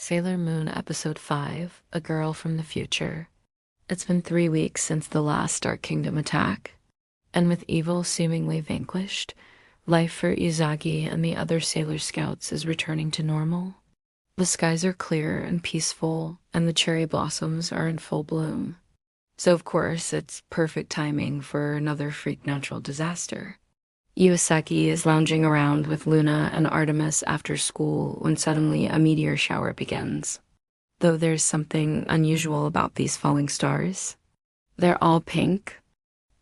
Sailor Moon Episode 5, A Girl from the Future. It's been 3 weeks since the last Dark Kingdom attack, and with evil seemingly vanquished, life for Usagi and the other Sailor Scouts is returning to normal. The skies are clear and peaceful, and the cherry blossoms are in full bloom. So of course, it's perfect timing for another freak natural disaster. Usagi is lounging around with Luna and Artemis after school when suddenly a meteor shower begins. Though there's something unusual about these falling stars. They're all pink.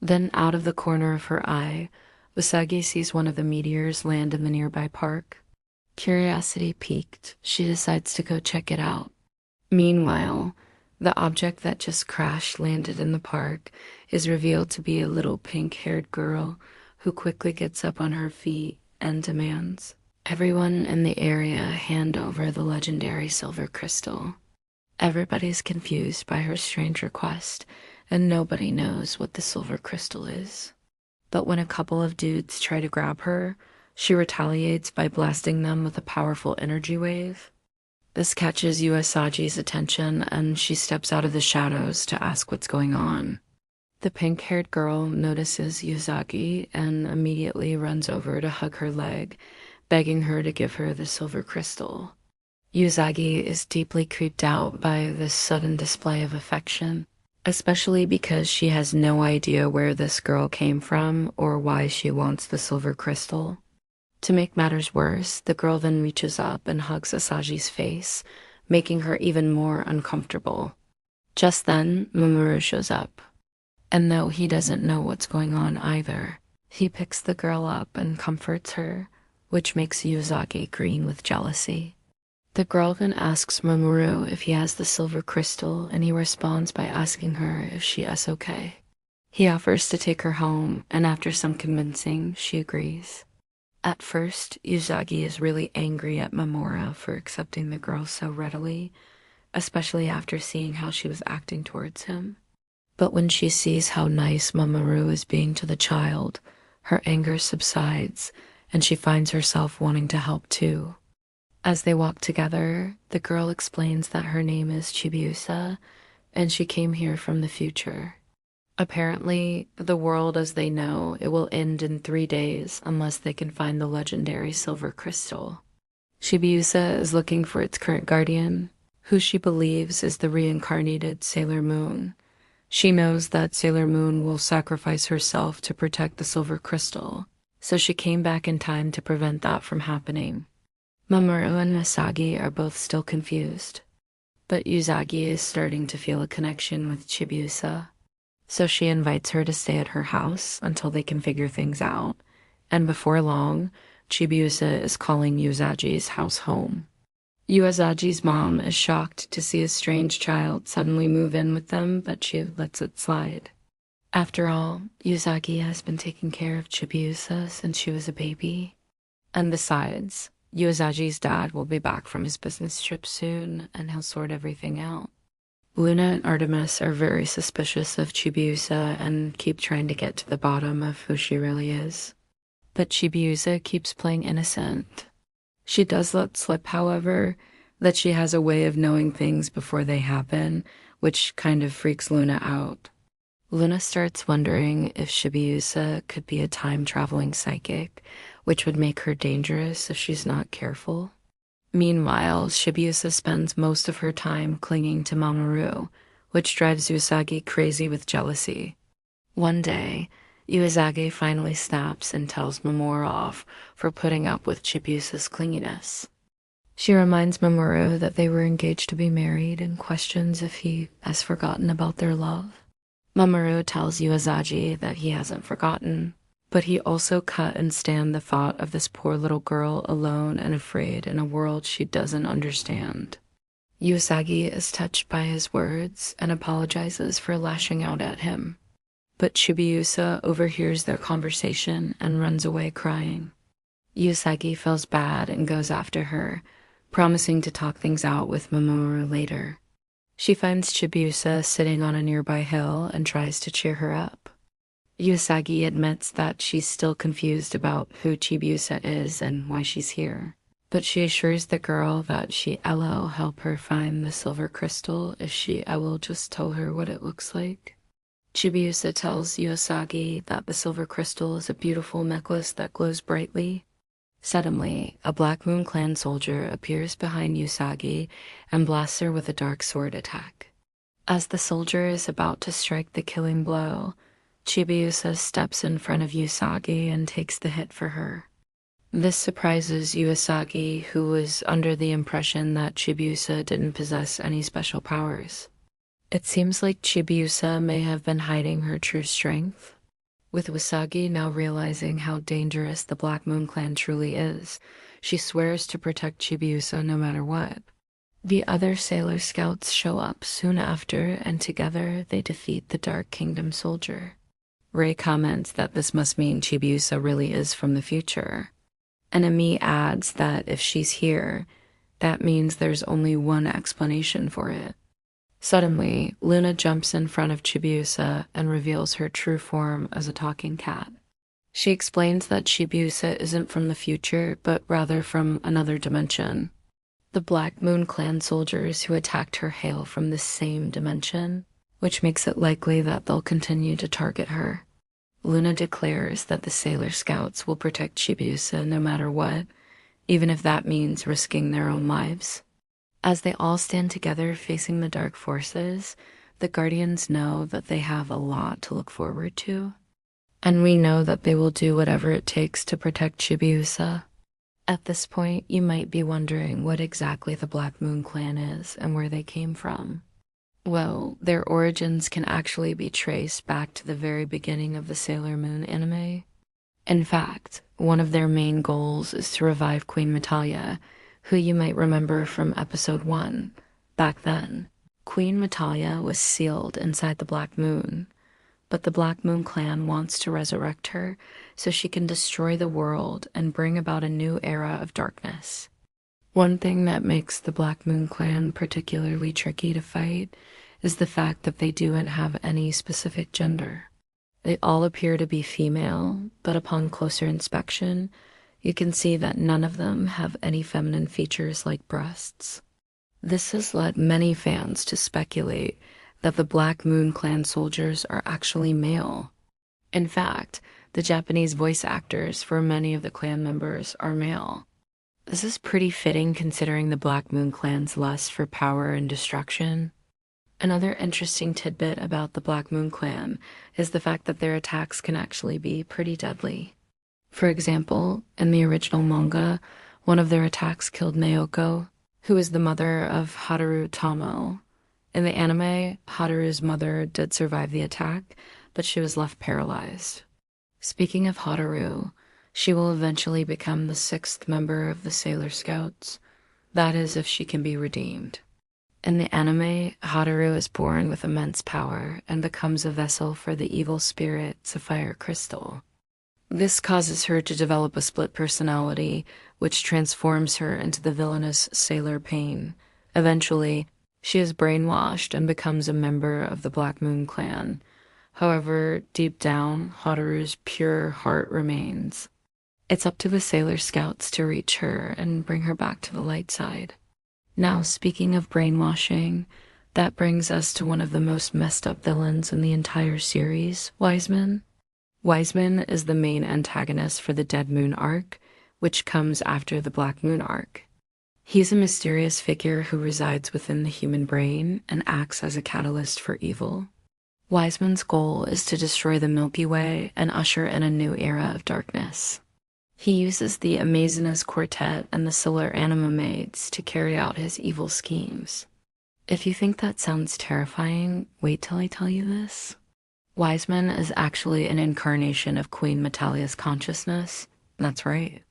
Then out of the corner of her eye, Usagi sees one of the meteors land in the nearby park. Curiosity piqued, she decides to go check it out. Meanwhile, the object that just crash landed in the park is revealed to be a little pink-haired girl who quickly gets up on her feet and demands everyone in the area hand over the legendary silver crystal. Everybody's confused by her strange request, and nobody knows what the silver crystal is. But when a couple of dudes try to grab her, she retaliates by blasting them with a powerful energy wave. This catches Usagi's attention, and she steps out of the shadows to ask what's going on. The pink-haired girl notices Usagi and immediately runs over to hug her leg, begging her to give her the silver crystal. Usagi is deeply creeped out by this sudden display of affection, especially because she has no idea where this girl came from or why she wants the silver crystal. To make matters worse, the girl then reaches up and hugs Usagi's face, making her even more uncomfortable. Just then, Mamoru shows up. And though he doesn't know what's going on either, he picks the girl up and comforts her, which makes Usagi green with jealousy. The girl then asks Mamoru if he has the silver crystal, and he responds by asking her if she is okay. He offers to take her home, and after some convincing, she agrees. At first, Usagi is really angry at Mamoru for accepting the girl so readily, especially after seeing how she was acting towards him. But when she sees how nice Mamoru is being to the child, her anger subsides, and she finds herself wanting to help too. As they walk together, the girl explains that her name is Chibiusa, and she came here from the future. Apparently, the world as they know it will end in 3 days unless they can find the legendary silver crystal. Chibiusa is looking for its current guardian, who she believes is the reincarnated Sailor Moon. She knows that Sailor Moon will sacrifice herself to protect the silver crystal, so she came back in time to prevent that from happening. Mamoru and Usagi are both still confused, but Usagi is starting to feel a connection with Chibiusa, so she invites her to stay at her house until they can figure things out, and before long, Chibiusa is calling Usagi's house home. Usagi's mom is shocked to see a strange child suddenly move in with them, but she lets it slide. After all, Usagi has been taking care of Chibiusa since she was a baby. And besides, Usagi's dad will be back from his business trip soon, and he'll sort everything out. Luna and Artemis are very suspicious of Chibiusa and keep trying to get to the bottom of who she really is. But Chibiusa keeps playing innocent. She does let slip, however, that she has a way of knowing things before they happen, which kind of freaks Luna out. Luna starts wondering if Chibiusa could be a time-traveling psychic, which would make her dangerous if she's not careful. Meanwhile, Chibiusa spends most of her time clinging to Mamoru, which drives Usagi crazy with jealousy. One day, Usagi finally snaps and tells Mamoru off for putting up with Chibiusa's clinginess. She reminds Mamoru that they were engaged to be married and questions if he has forgotten about their love. Mamoru tells Usagi that he hasn't forgotten, but he also can't stand the thought of this poor little girl alone and afraid in a world she doesn't understand. Usagi is touched by his words and apologizes for lashing out at him. But Chibiusa overhears their conversation and runs away crying. Usagi feels bad and goes after her, promising to talk things out with Mamoru later. She finds Chibiusa sitting on a nearby hill and tries to cheer her up. Usagi admits that she's still confused about who Chibiusa is and why she's here. but she assures the girl that she'll help her find the silver crystal if she will just tell her what it looks like. Chibiusa tells Usagi that the silver crystal is a beautiful necklace that glows brightly. Suddenly, a Black Moon Clan soldier appears behind Usagi and blasts her with a dark sword attack. As the soldier is about to strike the killing blow, Chibiusa steps in front of Usagi and takes the hit for her. This surprises Usagi, who was under the impression that Chibiusa didn't possess any special powers. It seems like Chibiusa may have been hiding her true strength. With Usagi now realizing how dangerous the Black Moon Clan truly is, she swears to protect Chibiusa no matter what. The other Sailor Scouts show up soon after, and together they defeat the Dark Kingdom soldier. Ray comments that this must mean Chibiusa really is from the future. And Ami adds that if she's here, that means there's only one explanation for it. Suddenly, Luna jumps in front of Chibiusa and reveals her true form as a talking cat. She explains that Chibiusa isn't from the future, but rather from another dimension. The Black Moon Clan soldiers who attacked her hail from the same dimension, which makes it likely that they'll continue to target her. Luna declares that the Sailor Scouts will protect Chibiusa no matter what, even if that means risking their own lives. As they all stand together facing the dark forces, the Guardians know that they have a lot to look forward to. And we know that they will do whatever it takes to protect Chibiusa. At this point, you might be wondering what exactly the Black Moon Clan is and where they came from. Well, their origins can actually be traced back to the very beginning of the Sailor Moon anime. In fact, one of their main goals is to revive Queen Metalia, who you might remember from episode 1. Back then, Queen Metalia was sealed inside the Black Moon, but the Black Moon Clan wants to resurrect her so she can destroy the world and bring about a new era of darkness. One thing that makes the Black Moon Clan particularly tricky to fight is the fact that they don't have any specific gender. They all appear to be female, but upon closer inspection, you can see that none of them have any feminine features like breasts. This has led many fans to speculate that the Black Moon Clan soldiers are actually male. In fact, the Japanese voice actors for many of the clan members are male. This is pretty fitting considering the Black Moon Clan's lust for power and destruction. Another interesting tidbit about the Black Moon Clan is the fact that their attacks can actually be pretty deadly. For example, in the original manga, one of their attacks killed Naoko, who is the mother of Haruo Tamo. In the anime, Haru's mother did survive the attack, but she was left paralyzed. Speaking of Haru, she will eventually become the 6th member of the Sailor Scouts. That is, if she can be redeemed. In the anime, Haru is born with immense power and becomes a vessel for the evil spirit Sapphire Crystal. This causes her to develop a split personality, which transforms her into the villainous Sailor Pain. Eventually, she is brainwashed and becomes a member of the Black Moon Clan. However, deep down, Haru's pure heart remains. It's up to the Sailor Scouts to reach her and bring her back to the light side. Now, speaking of brainwashing, that brings us to one of the most messed up villains in the entire series, Wiseman. Wiseman is the main antagonist for the Dead Moon arc, which comes after the Black Moon arc. He's a mysterious figure who resides within the human brain and acts as a catalyst for evil. Wiseman's goal is to destroy the Milky Way and usher in a new era of darkness. He uses the Amazinus Quartet and the Solar Anima Maids to carry out his evil schemes. If you think that sounds terrifying, wait till I tell you this. Wiseman is actually an incarnation of Queen Metalia's consciousness. That's right.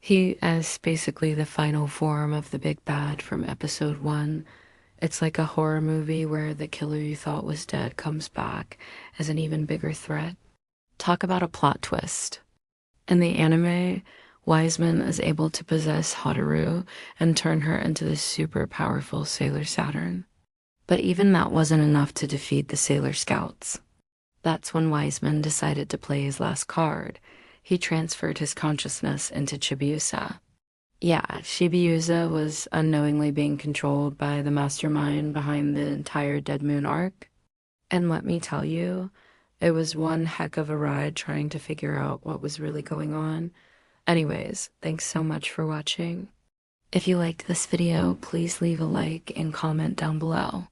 He is basically the final form of the big bad from episode 1. It's like a horror movie where the killer you thought was dead comes back as an even bigger threat. Talk about a plot twist. In the anime, Wiseman is able to possess Haru and turn her into the super powerful Sailor Saturn. But even that wasn't enough to defeat the Sailor Scouts. That's when Wiseman decided to play his last card. He transferred his consciousness into Chibiusa. Yeah, Chibiusa was unknowingly being controlled by the mastermind behind the entire Dead Moon arc. And let me tell you, it was one heck of a ride trying to figure out what was really going on. Anyways, thanks so much for watching. If you liked this video, please leave a like and comment down below.